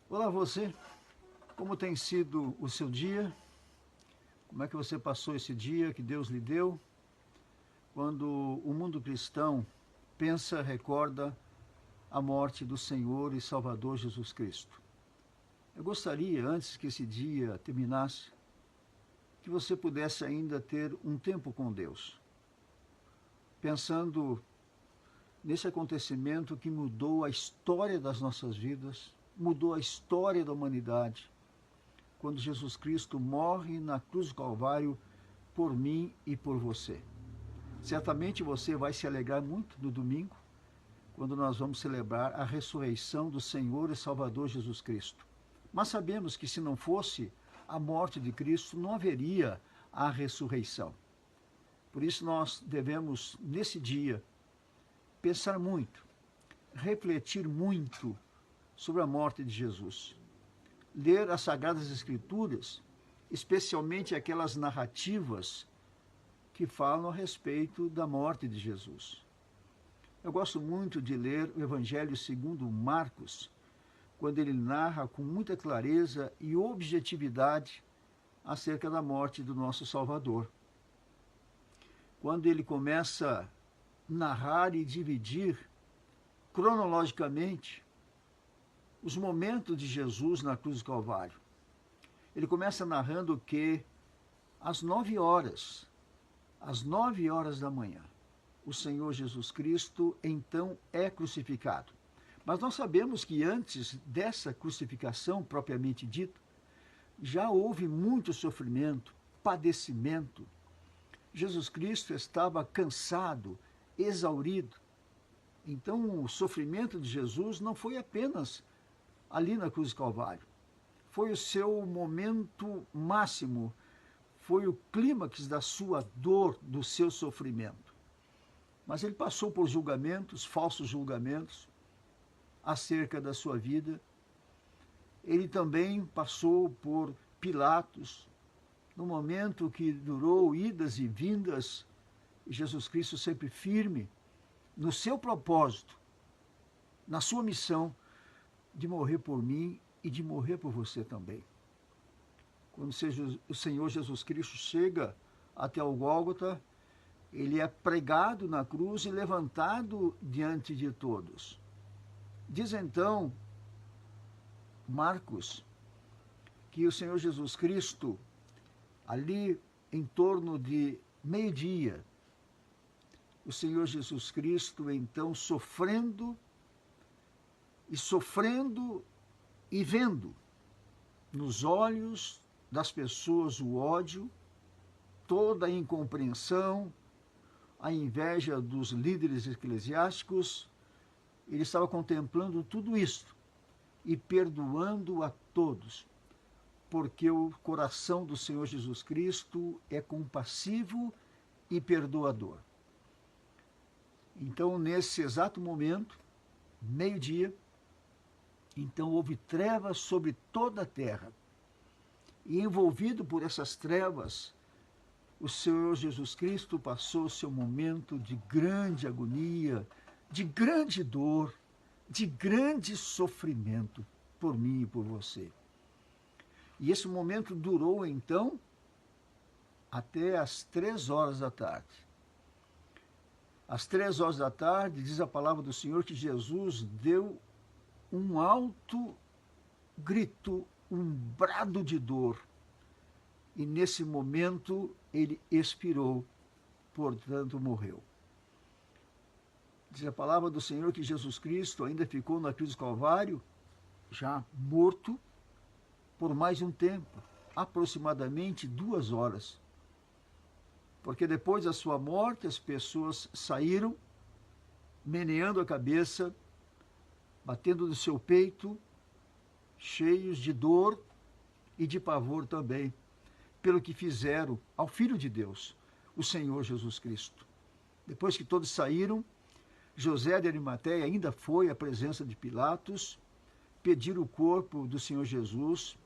Olá você, como tem sido o seu dia? Como é que você passou esse dia que Deus lhe deu? Quando o mundo cristão pensa, recorda a morte do Senhor e Salvador Jesus Cristo. Eu gostaria, antes que esse dia terminasse, que você pudesse ainda ter um tempo com Deus, pensando nesse acontecimento que mudou a história das nossas vidas, mudou a história da humanidade, quando Jesus Cristo morre na cruz do Calvário por mim e por você. Certamente você vai se alegrar muito no domingo, quando nós vamos celebrar a ressurreição do Senhor e Salvador Jesus Cristo. Mas sabemos que se não fosse a morte de Cristo, não haveria a ressurreição. Por isso nós devemos, nesse dia, pensar muito, refletir muito sobre a morte de Jesus. Ler as Sagradas Escrituras, especialmente aquelas narrativas que falam a respeito da morte de Jesus. Eu gosto muito de ler o Evangelho segundo Marcos, quando ele narra com muita clareza e objetividade acerca da morte do nosso Salvador. Quando ele começa a narrar e dividir cronologicamente os momentos de Jesus na cruz do Calvário. Ele começa narrando que às 9 horas da manhã, o Senhor Jesus Cristo então é crucificado. Mas nós sabemos que antes dessa crucificação propriamente dita, já houve muito sofrimento, padecimento. Jesus Cristo estava cansado, exaurido. Então o sofrimento de Jesus não foi apenas ali na cruz do Calvário. Foi o seu momento máximo, foi o clímax da sua dor, do seu sofrimento. Mas ele passou por julgamentos, falsos julgamentos, acerca da sua vida. Ele também passou por Pilatos, no momento que durou idas e vindas, e Jesus Cristo sempre firme no seu propósito, na sua missão de morrer por mim e de morrer por você também. Quando o Senhor Jesus Cristo chega até o Gólgota, ele é pregado na cruz e levantado diante de todos. Diz então Marcos que o Senhor Jesus Cristo, ali em torno de meio-dia, o Senhor Jesus Cristo então sofrendo e vendo nos olhos das pessoas o ódio, toda a incompreensão, a inveja dos líderes eclesiásticos, ele estava contemplando tudo isso e perdoando a todos, porque o coração do Senhor Jesus Cristo é compassivo e perdoador. Então, nesse exato momento, meio-dia, então houve trevas sobre toda a terra. E envolvido por essas trevas, o Senhor Jesus Cristo passou o seu momento de grande agonia, de grande dor, de grande sofrimento por mim e por você. E esse momento durou então até às 3 horas da tarde. Às 3 horas da tarde, diz a palavra do Senhor que Jesus deu um alto grito, um brado de dor. E nesse momento ele expirou, portanto morreu. Diz a palavra do Senhor que Jesus Cristo ainda ficou na cruz do Calvário, já morto, por mais um tempo, aproximadamente 2 horas. Porque depois da sua morte as pessoas saíram, meneando a cabeça, batendo no seu peito, cheios de dor e de pavor também, pelo que fizeram ao Filho de Deus, o Senhor Jesus Cristo. Depois que todos saíram, José de Arimateia ainda foi à presença de Pilatos pedir o corpo do Senhor Jesus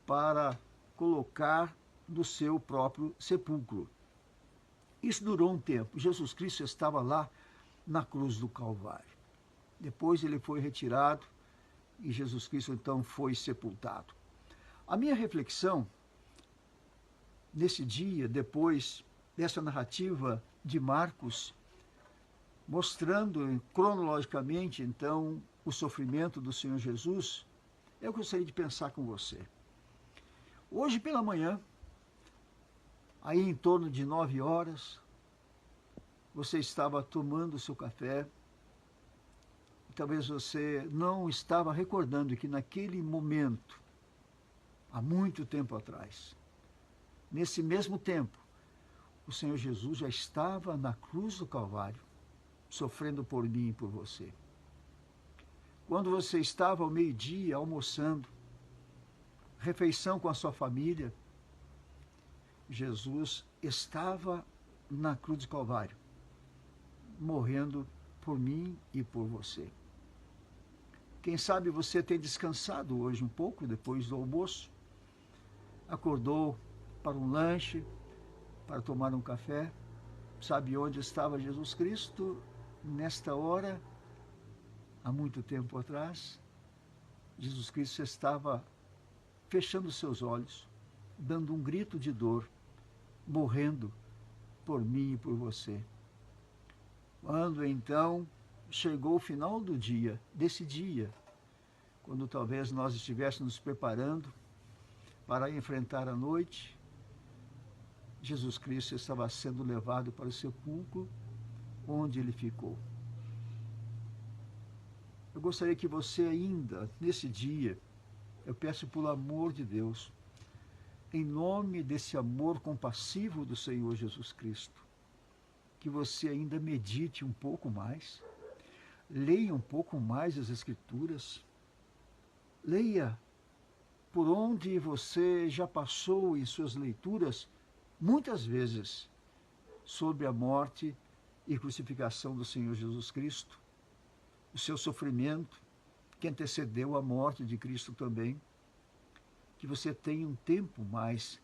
para colocar no seu próprio sepulcro. Isso durou um tempo. Jesus Cristo estava lá na cruz do Calvário. Depois ele foi retirado e Jesus Cristo então foi sepultado. A minha reflexão nesse dia, depois dessa narrativa de Marcos, mostrando cronologicamente então o sofrimento do Senhor Jesus, eu gostaria de pensar com você. Hoje pela manhã, aí em torno de 9 horas, você estava tomando o seu café, e talvez você não estava recordando que naquele momento, há muito tempo atrás, nesse mesmo tempo, o Senhor Jesus já estava na cruz do Calvário, sofrendo por mim e por você. Quando você estava ao meio-dia almoçando, refeição com a sua família, Jesus estava na cruz do Calvário, morrendo por mim e por você. Quem sabe você tem descansado hoje um pouco depois do almoço, acordou para um lanche, para tomar um café. Sabe onde estava Jesus Cristo nesta hora? Há muito tempo atrás, Jesus Cristo estava fechando seus olhos, dando um grito de dor, morrendo por mim e por você. Quando então chegou o final do dia, desse dia, quando talvez nós estivéssemos nos preparando para enfrentar a noite, Jesus Cristo estava sendo levado para o sepulcro, onde ele ficou. Eu gostaria que você ainda, nesse dia, eu peço pelo amor de Deus, em nome desse amor compassivo do Senhor Jesus Cristo, que você ainda medite um pouco mais, leia um pouco mais as Escrituras, leia por onde você já passou em suas leituras, muitas vezes, sobre a morte e crucificação do Senhor Jesus Cristo, o seu sofrimento, que antecedeu a morte de Cristo também, que você tenha um tempo mais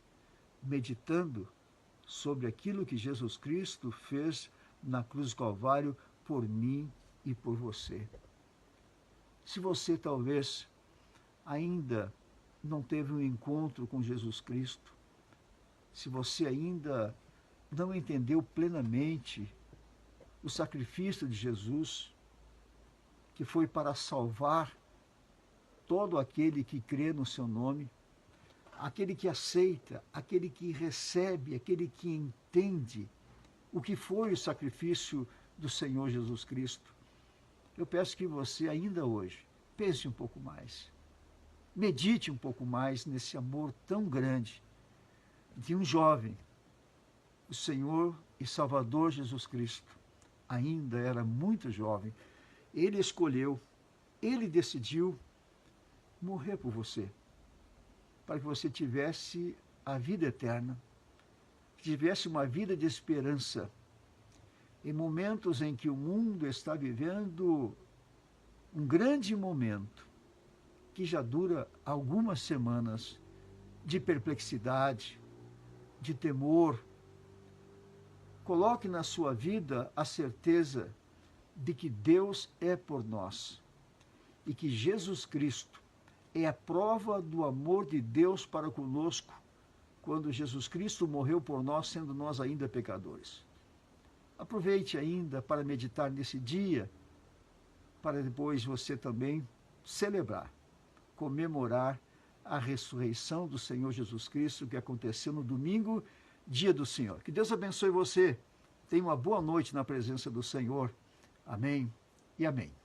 meditando sobre aquilo que Jesus Cristo fez na cruz do Calvário por mim e por você. Se você talvez ainda não teve um encontro com Jesus Cristo, se você ainda não entendeu plenamente o sacrifício de Jesus, que foi para salvar todo aquele que crê no seu nome, aquele que aceita, aquele que recebe, aquele que entende o que foi o sacrifício do Senhor Jesus Cristo. Eu peço que você ainda hoje pense um pouco mais, medite um pouco mais nesse amor tão grande de um jovem. O Senhor e Salvador Jesus Cristo ainda era muito jovem. Ele escolheu, ele decidiu morrer por você, para que você tivesse a vida eterna, que tivesse uma vida de esperança, em momentos em que o mundo está vivendo um grande momento, que já dura algumas semanas, de perplexidade, de temor. Coloque na sua vida a certeza de que Deus é por nós e que Jesus Cristo é a prova do amor de Deus para conosco, quando Jesus Cristo morreu por nós, sendo nós ainda pecadores. Aproveite ainda para meditar nesse dia, para depois você também celebrar, comemorar a ressurreição do Senhor Jesus Cristo, que aconteceu no domingo, dia do Senhor. Que Deus abençoe você. Tenha uma boa noite na presença do Senhor. Amém e amém.